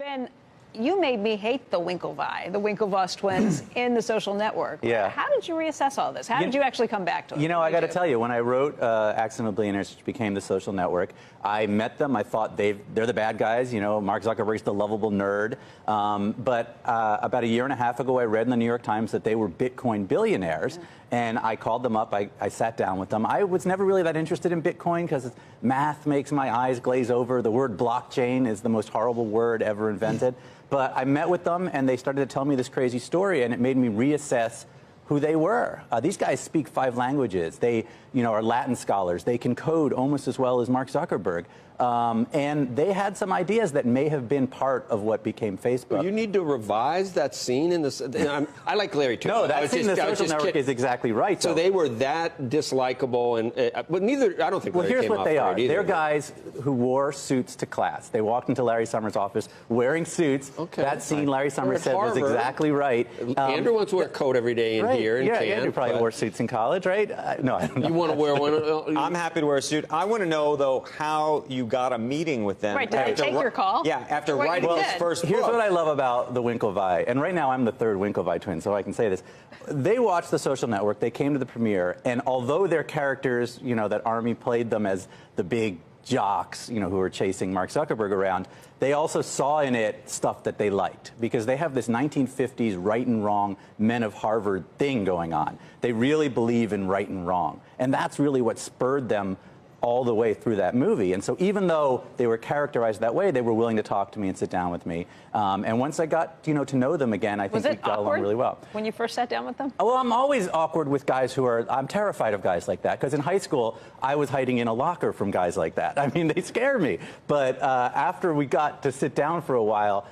Ben, you made me hate the Winklevoss twins in The Social Network. Yeah. How did you reassess all this? How did you actually come back to it? You know, I got to tell you, when I wrote Accidental Billionaires, which became The Social Network, I met them. I thought they're the bad guys. You know, Mark Zuckerberg's the lovable nerd. But about a year and a half ago, I read in the New York Times that they were Bitcoin billionaires. Yeah. And I called them up. I sat down with them. I was never really that interested in Bitcoin because math makes my eyes glaze over. The word blockchain is the most horrible word ever invented. But I met with them, and they started to tell me this crazy story, and it made me reassess who they were. These guys speak 5 languages. They, are Latin scholars. They can code almost as well as Mark Zuckerberg. And they had some ideas that may have been part of what became Facebook. Well, you need to revise that scene in this. I like Larry too. No, that scene in The Social Network is exactly right. So they were that dislikable, but neither. I don't think. Well, Larry here's came what they are. Either. They're guys who wore suits to class. They walked into Larry Summers' office wearing suits. Okay. That scene Larry Summers said was exactly right. Andrew wants to wear a coat every day in here. And Andrew probably wore suits in college, right? No, I don't know. You want to wear one? I'm happy to wear a suit. I want to know, though, how you got a meeting with them. Right, did they take your call? Yeah, after writing his first book. Here's what I love about the Winklevi, and right now I'm the 3rd Winklevi twin, so I can say this. They watched The Social Network, they came to the premiere, and although their characters, that Army played them as the big jocks, who were chasing Mark Zuckerberg around, they also saw in it stuff that they liked, because they have this 1950s right and wrong men of Harvard thing going on. They really believe in right and wrong, and that's really what spurred them all the way through that movie. And so even though they were characterized that way, they were willing to talk to me and sit down with me. And once I got to know them again, I think we got along really well. When you first sat down with them? Well, I'm always awkward with guys I'm terrified of guys like that, because in high school, I was hiding in a locker from guys like that. I mean, they scare me. But after we got to sit down for a while,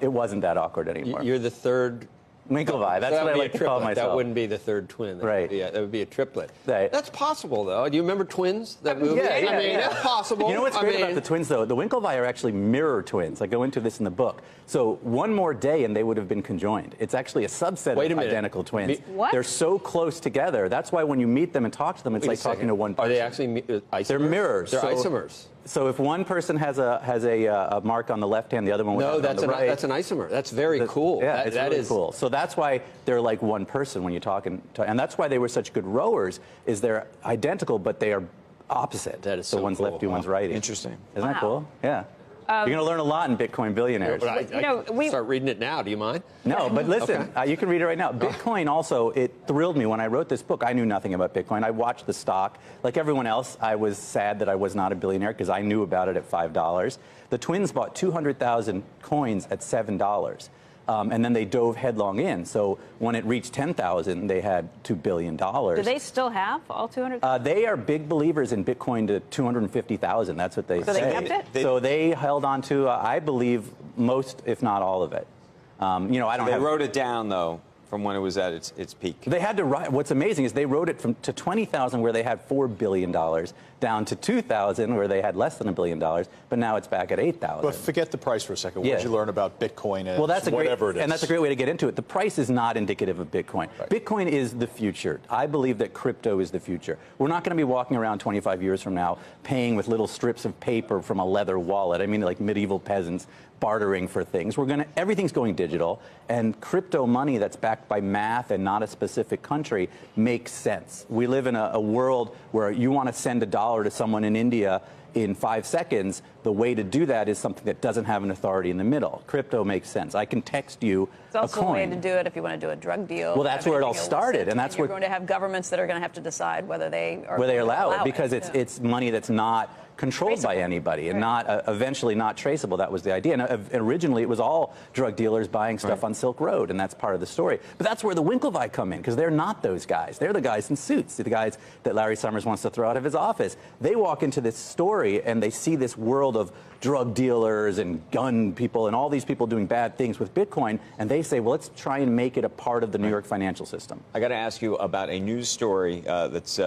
it wasn't that awkward anymore. You're the 3rd Winklevi. That's what I like to call myself. That wouldn't be the 3rd twin. Right. That would be a triplet. Right. That's possible, though. Do you remember Twins? That movie? Yeah, I mean, that's possible. You know what's great about the twins, though? The Winklevi are actually mirror twins. I go into this in the book. So one more day and they would have been conjoined. It's actually a subset of identical twins. What? They're so close together. That's why when you meet them and talk to them, it's like talking to one person. Are they actually isomers? They're mirrors. They're isomers. So if one person has a mark on the left hand, the other one would have on the right. No, that's an isomer. That's very cool. Yeah, it's really cool. So that's why they're like one person when you talk, and that's why they were such good rowers. Is they're identical, but they are opposite. That is so cool. one's lefty, one's righty. Interesting. Isn't that cool? Yeah. You're going to learn a lot in Bitcoin Billionaires. I start reading it now. Do you mind? No, but listen, you can read it right now. Bitcoin also, it thrilled me when I wrote this book. I knew nothing about Bitcoin. I watched the stock. Like everyone else, I was sad that I was not a billionaire because I knew about it at $5. The twins bought 200,000 coins at $7. And then they dove headlong in. So when it reached 10,000, they had $2 billion. Do they still have all 200,000? They are big believers in Bitcoin to 250,000. That's what they say. So they kept it? So they held on to, I believe, most, if not all of it. I don't They wrote it down, though, from when it was at its peak. They had to write. What's amazing is they wrote it to 20,000, where they had $4 billion, down to 2,000, where they had less than $1 billion, but now it's back at 8,000. But forget the price for a second. What did you learn about Bitcoin and whatever it is? And that's a great way to get into it. The price is not indicative of Bitcoin. Right. Bitcoin is the future. I believe that crypto is the future. We're not going to be walking around 25 years from now paying with little strips of paper from a leather wallet. I mean, like medieval peasants bartering for things. Everything's going digital, and crypto money that's backed by math and not a specific country makes sense. We live in a world where you want to send $1 to someone in India in 5 seconds. The way to do that is something that doesn't have an authority in the middle. Crypto makes sense. I can text you it's also a coin. a way to do it if you want to do a drug deal. Well, that's where it all started, and that's where you're going to have governments that are going to have to decide whether they allow it, because it's money that's not controlled by anybody and not eventually not traceable. That was the idea. And originally it was all drug dealers buying stuff on Silk Road, and that's part of the story. But that's where the Winklevi come in, because they're not those guys. They're the guys in suits, the guys that Larry Summers wants to throw out of his office. They walk into this story and they see this world of drug dealers and gun people and all these people doing bad things with Bitcoin, and they say, well, let's try and make it a part of the New York financial system. I got to ask you about a news story that's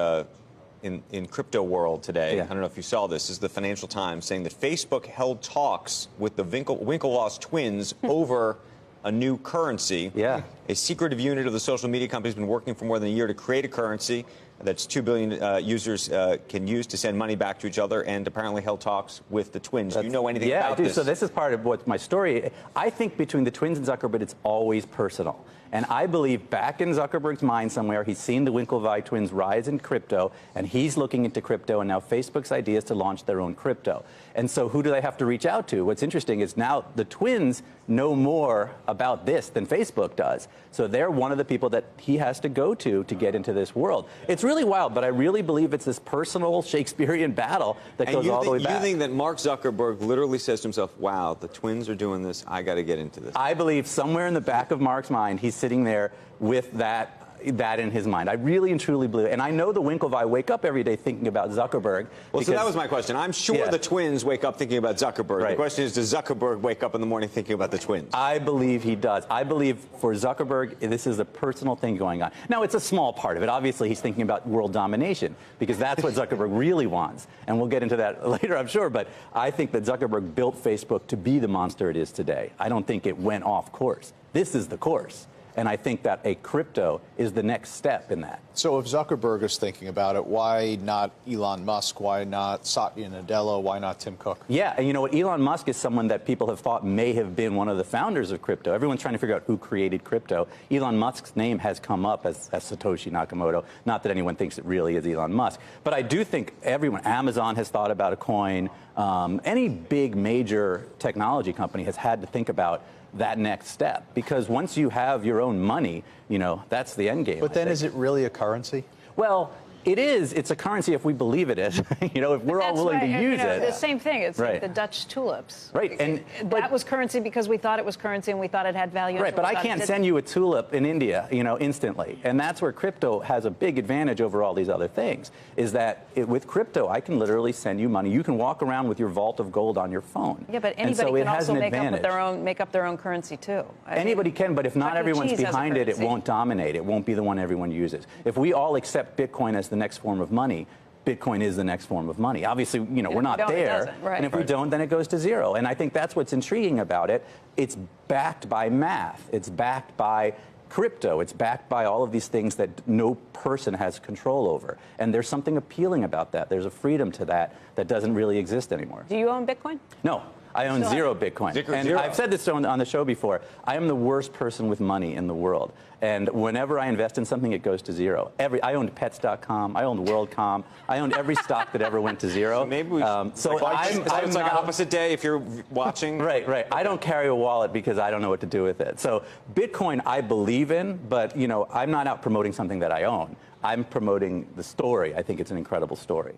in crypto world today. I don't know if you saw this. This is the Financial Times saying that Facebook held talks with the Winklevoss twins over a new currency. A secretive unit of the social media company has been working for more than a year to create a currency. that's 2 billion users can use to send money back to each other, and apparently held talks with the twins. Do you know anything about this? Yeah, I do. So this is part of what my story. I think between the twins and Zuckerberg, it's always personal. And I believe back in Zuckerberg's mind somewhere, he's seen the Winklevoss twins rise in crypto, and he's looking into crypto, and now Facebook's idea is to launch their own crypto. And so who do they have to reach out to? What's interesting is now the twins know more about this than Facebook does. So they're one of the people that he has to go to get into this world. It's really wild, but I really believe it's this personal Shakespearean battle that goes all the way back. You think that Mark Zuckerberg literally says to himself, wow, the twins are doing this, I got to get into this? I believe somewhere in the back of Mark's mind, he's sitting there with that in his mind. I really and truly believe it. And I know the Winklevoss wake up every day thinking about Zuckerberg. Well, so that was my question. I'm sure the twins wake up thinking about Zuckerberg. Right. The question is, does Zuckerberg wake up in the morning thinking about the twins? I believe he does. I believe for Zuckerberg, this is a personal thing going on. Now, it's a small part of it. Obviously, he's thinking about world domination because that's what Zuckerberg really wants. And we'll get into that later, I'm sure. But I think that Zuckerberg built Facebook to be the monster it is today. I don't think it went off course. This is the course. And I think that a crypto is the next step in that. So if Zuckerberg is thinking about it, why not Elon Musk? Why not Satya Nadella? Why not Tim Cook? Yeah, and you know what? Elon Musk is someone that people have thought may have been one of the founders of crypto. Everyone's trying to figure out who created crypto. Elon Musk's name has come up as Satoshi Nakamoto. Not that anyone thinks it really is Elon Musk. But I do think Amazon has thought about a coin. Any big major technology company has had to think about that next step, because once you have your own money, you know, that's the end game. But then is it really a currency? Well, it is. It's a currency if we believe it is. You know, if we're all willing to use it. The same thing. It's like the Dutch tulips. Right. And that was currency because we thought it was currency and we thought it had value. Right. But I can't send you a tulip in India, you know, instantly. And that's where crypto has a big advantage over all these other things, is that with crypto, I can literally send you money. You can walk around with your vault of gold on your phone. Yeah, but anybody can also make up their own currency too. Anybody can, but if not everyone's behind it, it won't dominate. It won't be the one everyone uses. If we all accept Bitcoin as the next form of money, Bitcoin is the next form of money. Obviously, you know, we're not there. And if we don't, then it goes to zero. And I think that's what's intriguing about it. It's backed by math. It's backed by crypto. It's backed by all of these things that no person has control over. And there's something appealing about that. There's a freedom to that that doesn't really exist anymore. Do you own Bitcoin? No. I own zero Bitcoin. And I've said this on the show before. I am the worst person with money in the world. And whenever I invest in something, it goes to zero. I owned Pets.com. I owned WorldCom. I owned every stock that ever went to zero. So maybe we should, it's like an opposite day if you're watching. Right. I don't carry a wallet because I don't know what to do with it. So Bitcoin I believe in, but you know, I'm not out promoting something that I own. I'm promoting the story. I think it's an incredible story.